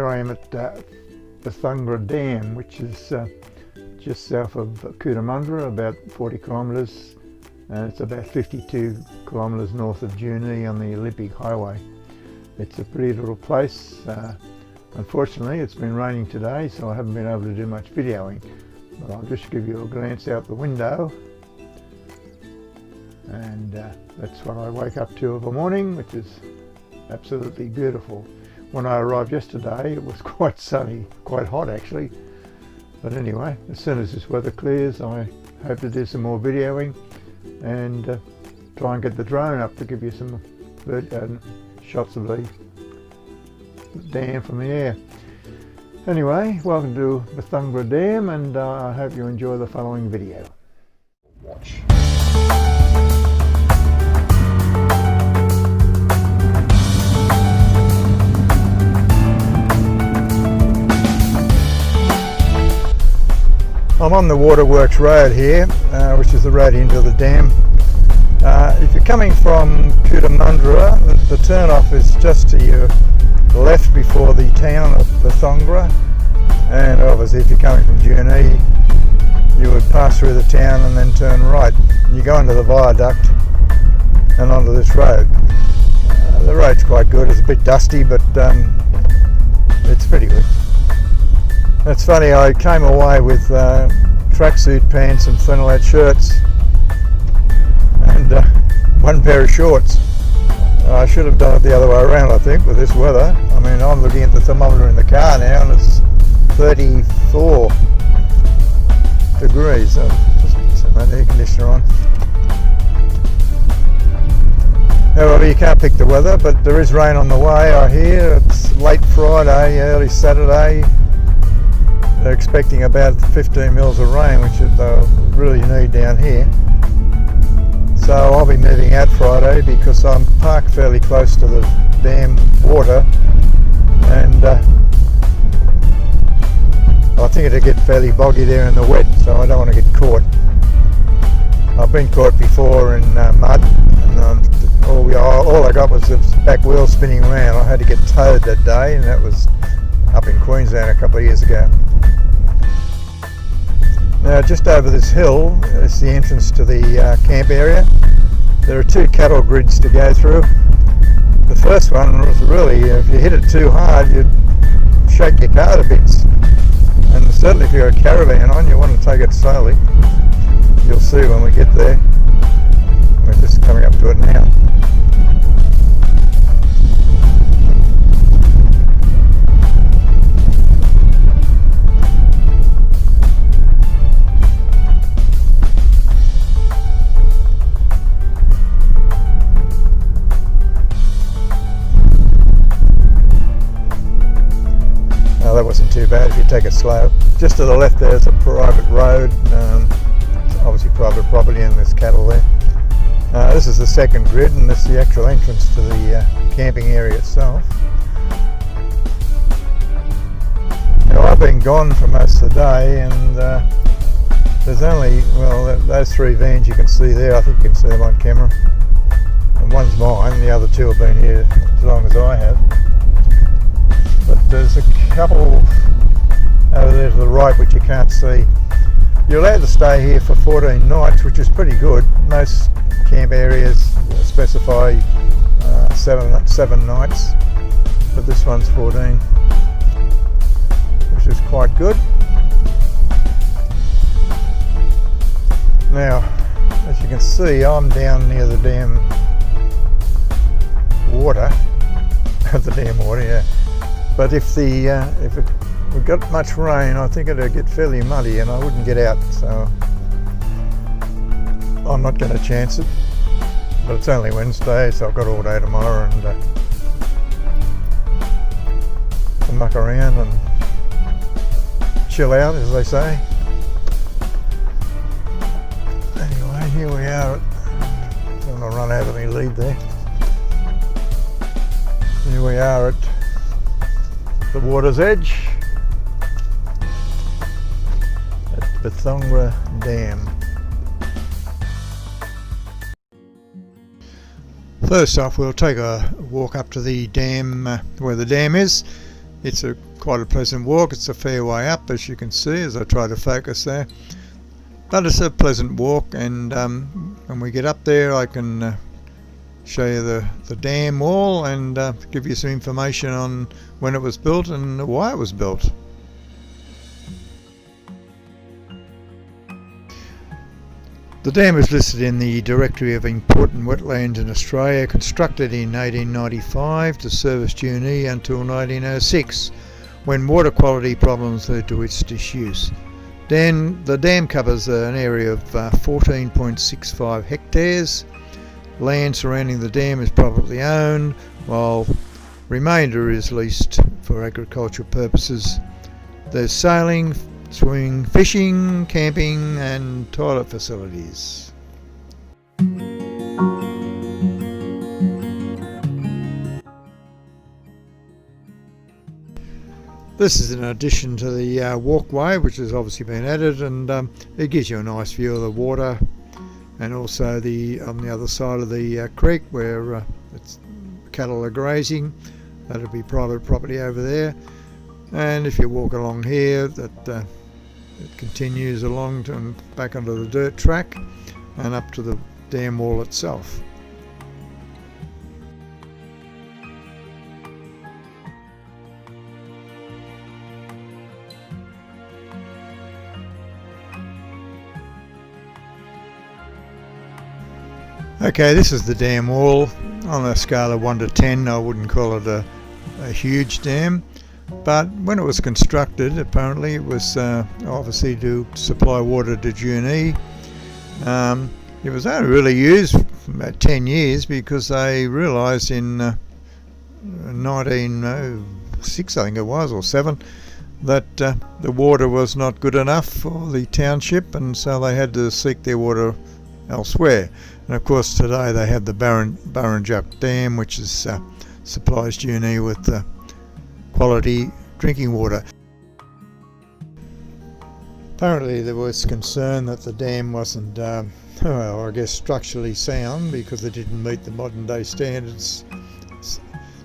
here I am at Thundra Dam, which is just south of Canola, about 40 kilometres, and it's about 52 kilometres north of Junee on the Olympic Highway. It's a pretty little place. Unfortunately, it's been raining today, so I haven't been able to do much videoing, but I'll just give you a glance out the window, and that's what I wake up to of a morning, which is absolutely beautiful. When I arrived yesterday, it was quite sunny, quite hot actually. But anyway, as soon as this weather clears, I hope to do some more videoing and try and get the drone up to give you some shots of the dam from the air. Anyway, welcome to Bethungra Dam, and I hope you enjoy the following video. Watch. I'm on the Waterworks Road here, which is the road into the dam. If you're coming from Canola, the turn-off is just to your left before the town of Bethungra, and obviously if you're coming from Junee, you would pass through the town and then turn right. You go into the viaduct and onto this road. The road's quite good. It's a bit dusty, but it's pretty good. It's funny, I came away with tracksuit pants and flannelette shirts and one pair of shorts. I should have done it the other way around, I think, with this weather. I mean, I'm looking at the thermometer in the car now and it's 34 degrees. So just set my air conditioner on. However, you can't pick the weather, but there is rain on the way, I hear. It's late Friday, early Saturday. They're expecting about 15 mils of rain, which they'll really need down here. So I'll be moving out Friday because I'm parked fairly close to the dam water, and I think it'll get fairly boggy there in the wet, so I don't want to get caught. I've been caught before in mud, and all I got was the back wheel spinning around. I had to get towed that day, and that was up in Queensland a couple of years ago. Now, just over this hill is the entrance to the camp area. There are two cattle grids to go through. The first one was really, if you hit it too hard, you'd shake your car to bits. And certainly if you've got a caravan on, you want to take it slowly. You'll see when we get there. We're just coming up to it now. That wasn't too bad if you take it slow. Just to the left there's a private road, it's obviously private property, and there's cattle there. This is the second grid, and this is the actual entrance to the camping area itself. Now, I've been gone for most of the day, and there's only, well, those three vans you can see there, I think you can see them on camera. And one's mine, the other two have been here as long as I have. But there's a couple over there to the right which you can't see. You're allowed to stay here for 14 nights, which is pretty good. Most camp areas specify 7 nights, but this one's 14, which is quite good. Now, as you can see, I'm down near the dam water. The dam water, yeah. But if we got much rain, I think it'll get fairly muddy and I wouldn't get out, so I'm not going to chance it. But it's only Wednesday, so I've got all day tomorrow and to muck around and chill out, as they say. Anyway, here we are. I'm going to run out of my lead there. Here we are at the water's edge at Bethungra Dam. First off, we'll take a walk up to the dam, where the dam is, It's quite a pleasant walk. It's a fair way up, as you can see as I try to focus there. But it's a pleasant walk, and when we get up there I can show you the dam wall and give you some information on when it was built and why it was built. The dam is listed in the Directory of Important Wetlands in Australia, constructed in 1895 to service Junee until 1906, when water quality problems led to its disuse. Then the dam covers an area of 14.65 hectares. Land surrounding the dam is privately owned, while remainder is leased for agricultural purposes. There's sailing, swimming, fishing, camping and toilet facilities. This is in addition to the walkway, which has obviously been added, and it gives you a nice view of the water, and also on the other side of the creek where cattle are grazing. That'll be private property over there, and if you walk along here, it continues along and back onto the dirt track and up to the dam wall itself. Okay, this is the dam wall. On a scale of 1 to 10, I wouldn't call it a huge dam, but when it was constructed, apparently it was obviously to supply water to Junee. It was only really used for about 10 years because they realised in 1906, I think it was, or 7, that the water was not good enough for the township, and so they had to seek their water elsewhere. And of course today they have the Burrinjuck Dam, which supplies Junee with quality drinking water. Apparently there was concern that the dam wasn't well, I guess structurally sound because it didn't meet the modern day standards,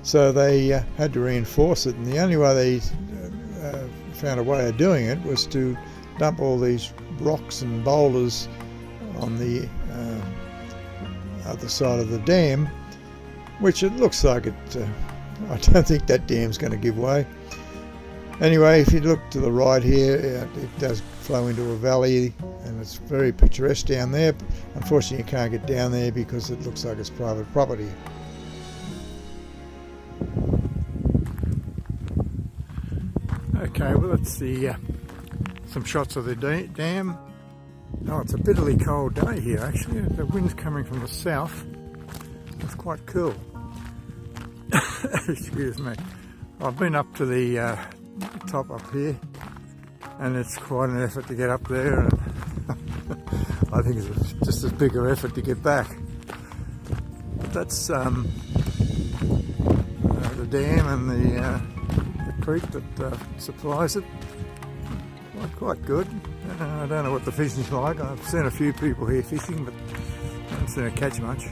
so they had to reinforce it, and the only way they found a way of doing it was to dump all these rocks and boulders on the other side of the dam, which it looks like it I don't think that dam's going to give way. Anyway, if you look to the right here, it does flow into a valley and it's very picturesque down there. Unfortunately you can't get down there because it looks like it's private property. Okay, well that's some shots of the dam. Oh, it's a bitterly cold day here actually. The wind's coming from the south. It's quite cool. Excuse me. I've been up to the top up here, and it's quite an effort to get up there, and I think it's just as big an effort to get back. But that's the dam and the creek that supplies it. Quite good. I don't know what the fishing's like. I've seen a few people here fishing, but I haven't seen it catch much.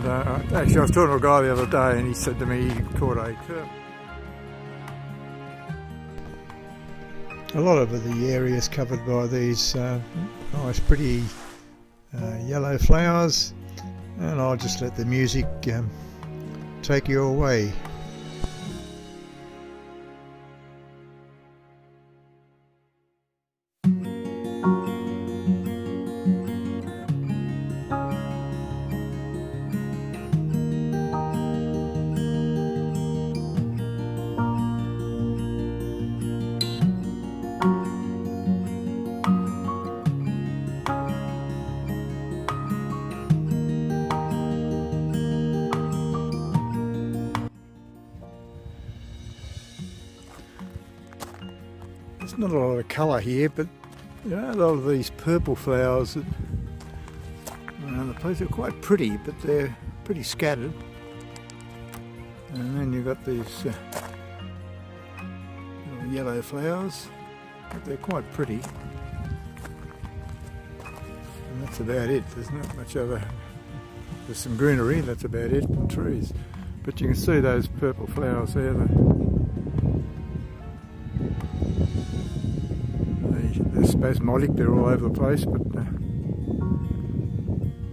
But, actually, I was talking to a guy the other day, and he said to me he caught a turtle. A lot of the area is covered by these nice, pretty yellow flowers, and I'll just let the music take you away. There's not a lot of colour here, but you know, a lot of these purple flowers around the place are quite pretty, but they're pretty scattered. And then you've got these little yellow flowers, but they're quite pretty. And that's about it. There's not much other. There's some greenery, that's about it, and trees. But you can see those purple flowers there. spasmodic, they're all over the place, but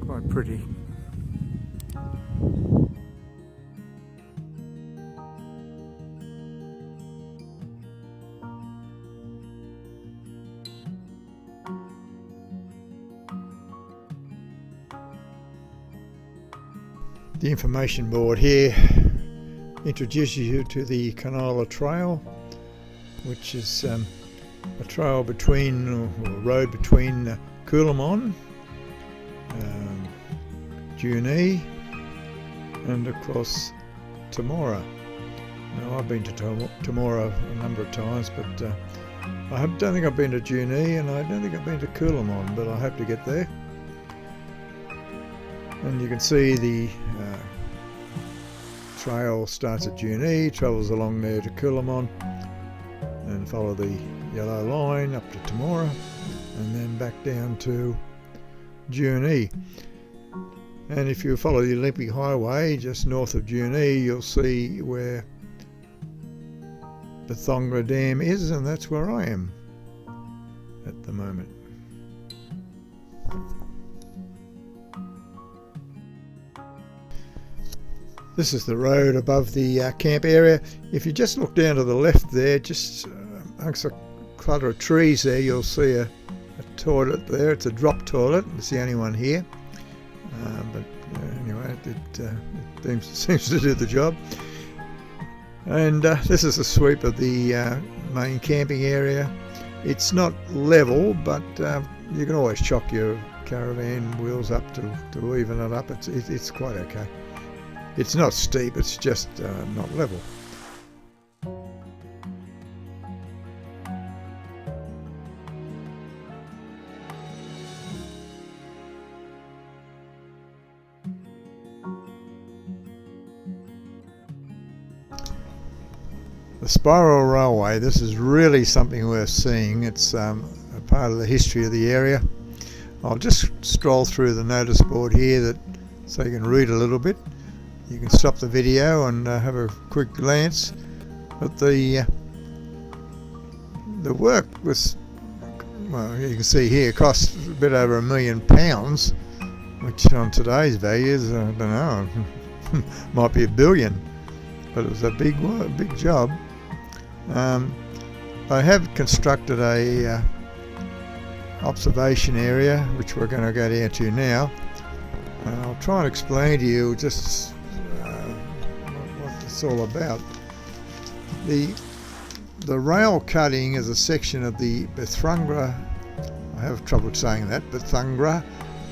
quite pretty. The information board here introduces you to the Canola Trail, which is a trail between, or road between Coolamon, Junee, and of course Temora. Now, I've been to Temora a number of times, but I don't think I've been to Junee, and I don't think I've been to Coolamon, but I hope to get there. And you can see the trail starts at Junee, travels along there to Coolamon, and follow the yellow line up to Temora, and then back down to Junee. And if you follow the Olympic Highway just north of Junee, you'll see where the Thundra Dam is, and that's where I am at the moment. This is the road above the camp area. If you just look down to the left there, just amongst a clutter of trees there, you'll see a toilet there. It's a drop toilet. It's the only one here. But anyway, it seems to do the job. And this is a sweep of the main camping area. It's not level, but you can always chock your caravan wheels up to even it up. It's quite okay. It's not steep, it's just not level. The Spiral Railway, this is really something worth seeing. It's a part of the history of the area. I'll just stroll through the notice board here so you can read a little bit. You can stop the video and have a quick glance. But the work was, well, you can see here, cost a bit over £1 million, which on today's values, I don't know, might be $1 billion. But it was a big job. I have constructed a observation area, which we're going to go down to now. And I'll try and explain to you just what it's all about. The rail cutting is a section of the bethungra, I have trouble saying that, bethungra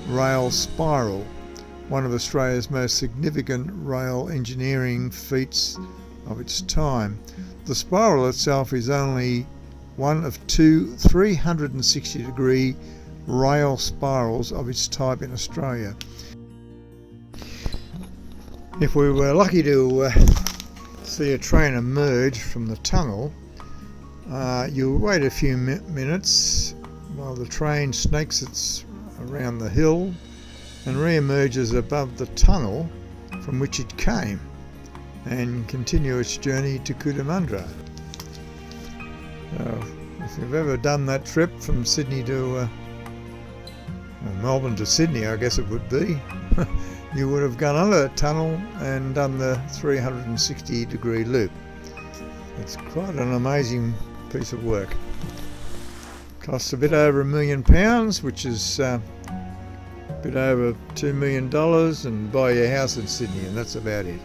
rail spiral, one of Australia's most significant rail engineering feats of its time. The spiral itself is only one of two 360-degree rail spirals of its type in Australia. If we were lucky to see a train emerge from the tunnel, you'll wait a few minutes while the train snakes around the hill and re-emerges above the tunnel from which it came and continue its journey to Coolamundra. So if you've ever done that trip from Sydney to Melbourne to Sydney, I guess it would be, you would have gone under that tunnel and done the 360-degree loop. It's quite an amazing piece of work. Costs a bit over £1 million, which is a bit over $2 million, and buy your house in Sydney, and that's about it.